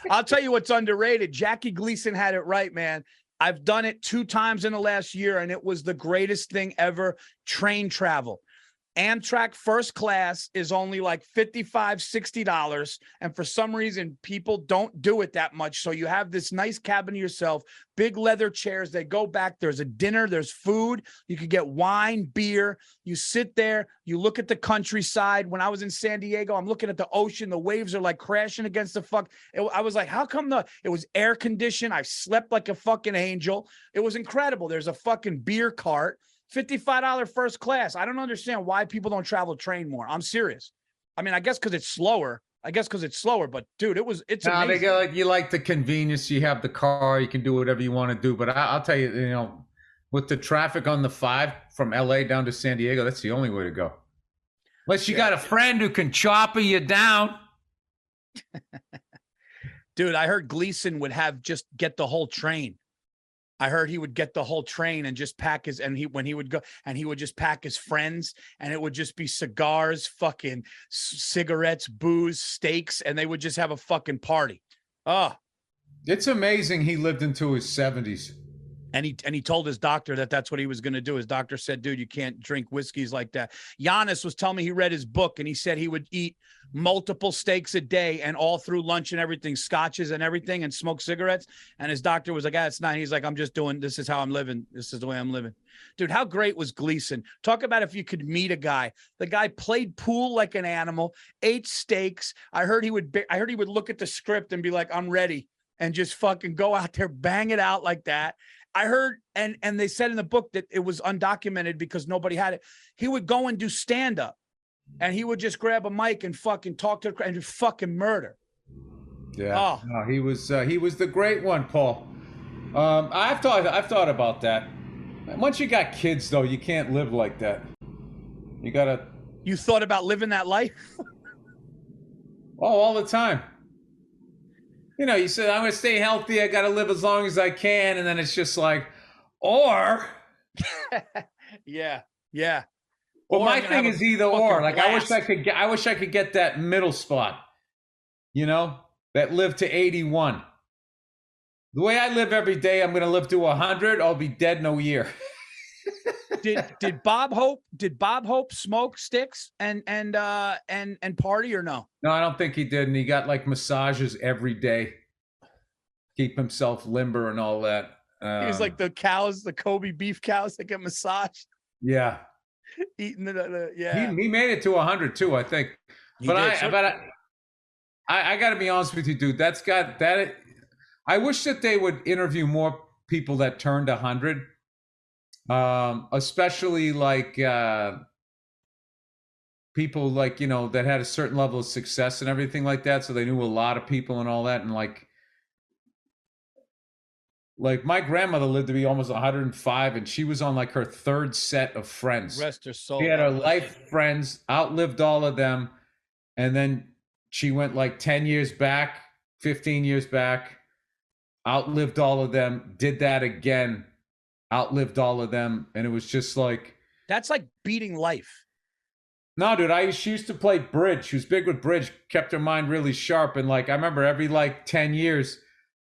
I'll tell you what's underrated. Jackie Gleason had it right, man. I've done it 2 times in the last year, and it was the greatest thing ever. Train travel. Amtrak first class is only like $55, $60. And for some reason, people don't do it that much. So you have this nice cabin to yourself, big leather chairs. They go back. There's a dinner. There's food. You could get wine, beer. You sit there. You look at the countryside. When I was in San Diego, I'm looking at the ocean. The waves are like crashing against the I was like, how come it was air conditioned? I slept like a fucking angel. It was incredible. There's a fucking beer cart. $55 first class. I don't understand why people don't travel train more. I'm serious. I mean, I guess because it's slower. But dude, it's amazing. They get like, you like the convenience. You have the car. You can do whatever you want to do. But I'll tell you, with the traffic on the 5 from LA down to San Diego, that's the only way to go. Unless you got a friend who can chopper you down. Dude, I heard Gleason would get the whole train. I heard he would get the whole train and just pack when he would go, and he would just pack his friends, and it would just be cigars, fucking cigarettes, booze, steaks, and they would just have a fucking party. Oh, it's amazing he lived into his 70s. And he told his doctor that that's what he was going to do. His doctor said, dude, you can't drink whiskeys like that. Giannis was telling me he read his book, and he said he would eat multiple steaks a day and all through lunch and everything, scotches and everything, and smoke cigarettes. And his doctor was like, it's not. He's like, this is how I'm living. This is the way I'm living. Dude, how great was Gleason? Talk about if you could meet a guy. The guy played pool like an animal, ate steaks. I heard he would look at the script and be like, I'm ready, and just fucking go out there, bang it out like that. I heard, and they said in the book that it was undocumented because nobody had it. He would go and do stand-up, and he would just grab a mic and fucking talk to the crowd and just fucking murder. Yeah, oh. No, he was the great one, Paul. I've thought about that. Once you got kids, though, you can't live like that. You thought about living that life? Oh, all the time. You said, I'm going to stay healthy. I got to live as long as I can. And then it's just like, or. Yeah. Well, my thing is either or. Like, I wish I could get that middle spot, that live to 81. The way I live every day, I'm going to live to 100. I'll be dead in a year. Did Bob Hope smoke sticks and party or no? No, I don't think he did. And he got like massages every day, keep himself limber and all that. He was like the cows, the Kobe beef cows that get massaged. Yeah, eating yeah. He made it to 100 too, I think. I got to be honest with you, dude. I wish that they would interview more people that turned 100. Especially like people like that had a certain level of success and everything like that, so they knew a lot of people and all that. And like my grandmother lived to be almost 105, and she was on like her 3rd set of friends. Rest her soul. She had her life friends, outlived all of them, and then she went like 10 years back, 15 years back, outlived all of them, did that again, outlived all of them. And it was just like, that's like beating life. No, dude, she used to play bridge. She was big with bridge, kept her mind really sharp. And like, I remember every like 10 years,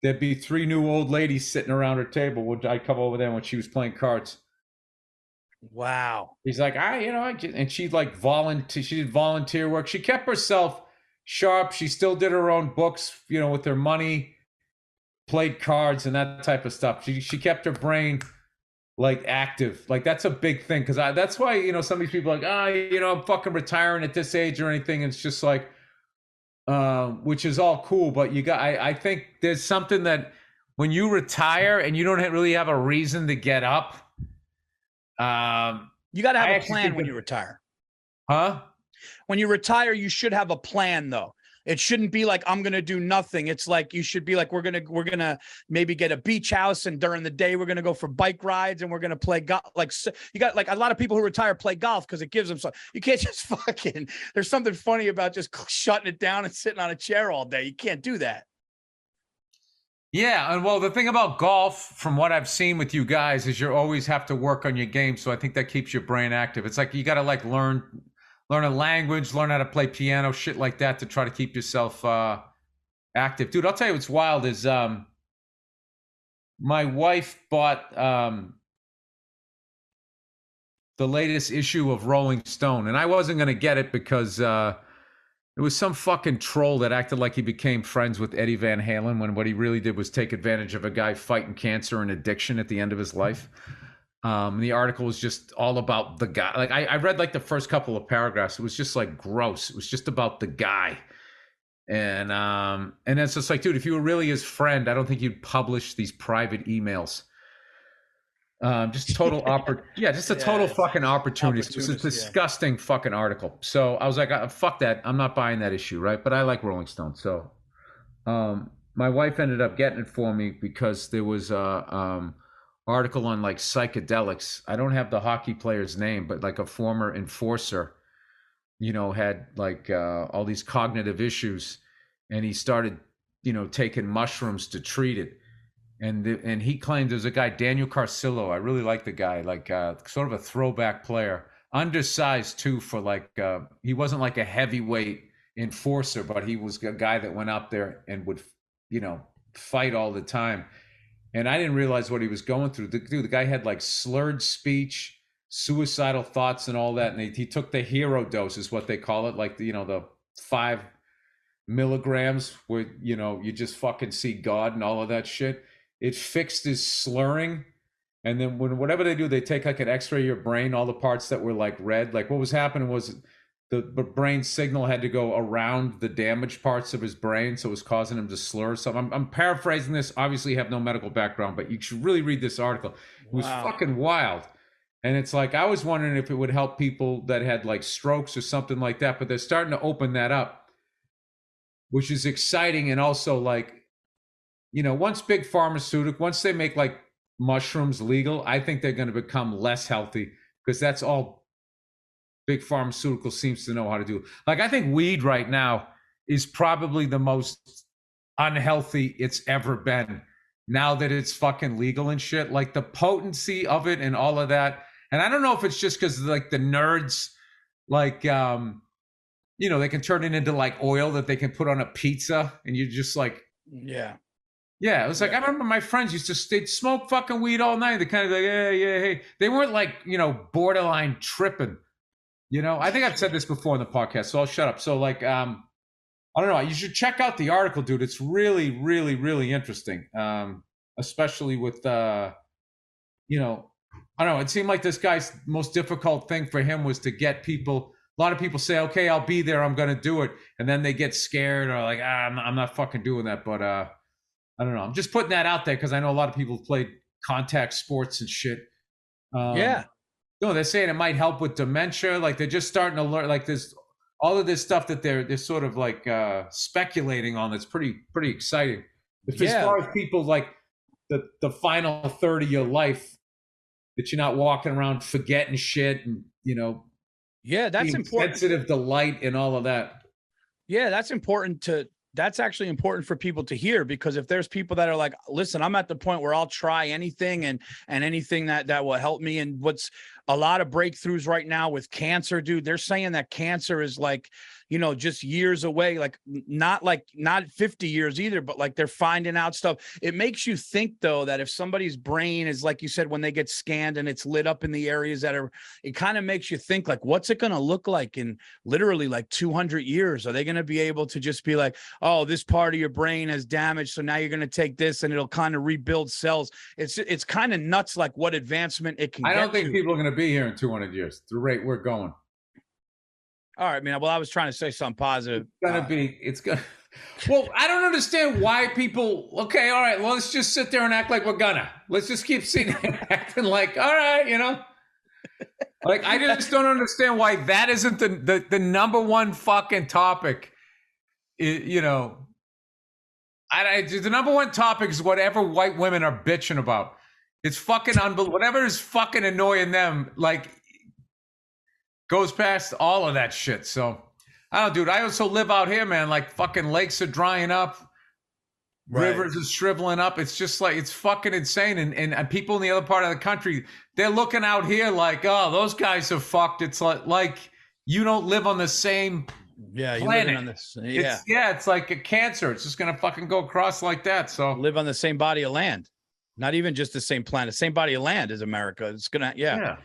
there'd be 3 new old ladies sitting around her table. I'd come over there when she was playing cards. Wow. He's like, and she'd like she did volunteer work. She kept herself sharp. She still did her own books, with her money, played cards and that type of stuff. She kept her brain like active. Like that's a big thing, because that's why some of these people are like, I'm fucking retiring at this age or anything. And it's just like, which is all cool, but I think there's something that when you retire and you don't really have a reason to get up, you got to have a plan when you retire. Huh? When you retire, you should have a plan, though. It shouldn't be like, I'm going to do nothing. It's like, you should be like, we're going to maybe get a beach house, and during the day, we're going to go for bike rides, and we're going to play golf. Like, you got like a lot of people who retire play golf because it gives them something. You can't just fucking, there's something funny about just shutting it down and sitting on a chair all day. You can't do that. Yeah. And well, the thing about golf, from what I've seen with you guys, is you always have to work on your game. So I think that keeps your brain active. It's like, you got to like learn a language, learn how to play piano, shit like that, to try to keep yourself active. Dude, I'll tell you what's wild is my wife bought the latest issue of Rolling Stone, and I wasn't going to get it because it was some fucking troll that acted like he became friends with Eddie Van Halen when what he really did was take advantage of a guy fighting cancer and addiction at the end of his life. The article was just all about the guy. Like I read like the first couple of paragraphs. It was just like gross. It was just about the guy. And it's just like, dude, if you were really his friend, I don't think you'd publish these private emails. Just total total fucking opportunity. It was a disgusting fucking article. So I was like, fuck that. I'm not buying that issue, right? But I like Rolling Stone. So my wife ended up getting it for me because there was a article on like psychedelics. I don't have the hockey player's name, but like a former enforcer, had like all these cognitive issues, and he started, taking mushrooms to treat it. And he claimed there's a guy, Daniel Carcillo. I really like the guy, like sort of a throwback player, undersized too for like, he wasn't like a heavyweight enforcer, but he was a guy that went out there and would, fight all the time. And I didn't realize what he was going through. The guy had like slurred speech, suicidal thoughts and all that. And he took the hero dose is what they call it. Like, the 5 milligrams where, you just fucking see God and all of that shit. It fixed his slurring. And then whatever they do, they take like an x-ray of your brain, all the parts that were like red. Like what was happening was the brain signal had to go around the damaged parts of his brain. So it was causing him to slur. So I'm paraphrasing this. Obviously you have no medical background, but you should really read this article. It was fucking wild. And it's like, I was wondering if it would help people that had like strokes or something like that, but they're starting to open that up, which is exciting. And also like, once big pharmaceutical, once they make like mushrooms legal, I think they're going to become less healthy because that's all big pharmaceutical seems to know how to do. Like, I think weed right now is probably the most unhealthy it's ever been now that it's fucking legal and shit. Like the potency of it and all of that. And I don't know if it's just because like the nerds, like, they can turn it into like oil that they can put on a pizza and you just like, yeah, it was like, I remember my friends they'd smoke fucking weed all night. They kind of like, hey. They weren't like, borderline tripping, I think I've said this before in the podcast, so I'll shut up. So like, I don't know. You should check out the article, dude. It's really, really, really interesting. Especially with, I don't know. It seemed like this guy's most difficult thing for him was to get people. A lot of people say, okay, I'll be there. I'm going to do it. And then they get scared or like, I'm not fucking doing that. But, I don't know. I'm just putting that out there because I know a lot of people have played contact sports and shit. They're saying it might help with dementia. Like they're just starting to learn. Like there's all of this stuff that they're sort of like speculating on. That's pretty exciting. As far as people like the final third of your life, that you're not walking around forgetting shit and that's important. Sensitive to light and all of that. Yeah, that's actually important for people to hear, because if there's people that are like, listen, I'm at the point where I'll try anything and anything that will help me. And what's a lot of breakthroughs right now with cancer, dude, they're saying that cancer is like, just years away, like not 50 years either, but like they're finding out stuff. It makes you think though, that if somebody's brain is, like you said, when they get scanned and it's lit up in the areas it kind of makes you think like, what's it going to look like in literally like 200 years? Are they going to be able to just be like, oh, this part of your brain has damaged, so now you're going to take this and it'll kind of rebuild cells? It's kind of nuts, like what advancement it can. I don't think people are going to be here in 200 years. The rate we're going. All right, man. Well, I was trying to say something positive. It's gonna. Well, I don't understand why people. Okay, all right. Well, let's just sit there and act like we're gonna. Let's just keep sitting there acting like, all right, Like I just don't understand why that isn't the number one fucking topic. The number one topic is whatever white women are bitching about. It's fucking unbelievable. Whatever is fucking annoying them, like, goes past all of that shit. So, I don't know, dude. I also live out here, man. Like, fucking lakes are drying up. Right. Rivers are shriveling up. It's just like, it's fucking insane. And people in the other part of the country, they're looking out here like, oh, those guys are fucked. It's like you don't live on the same Yeah, you're living planet. on this. Yeah, It's like a cancer. It's just gonna fucking go across like that. So live on the same body of land. Not even just the same planet, same body of land as America. It's gonna, yeah.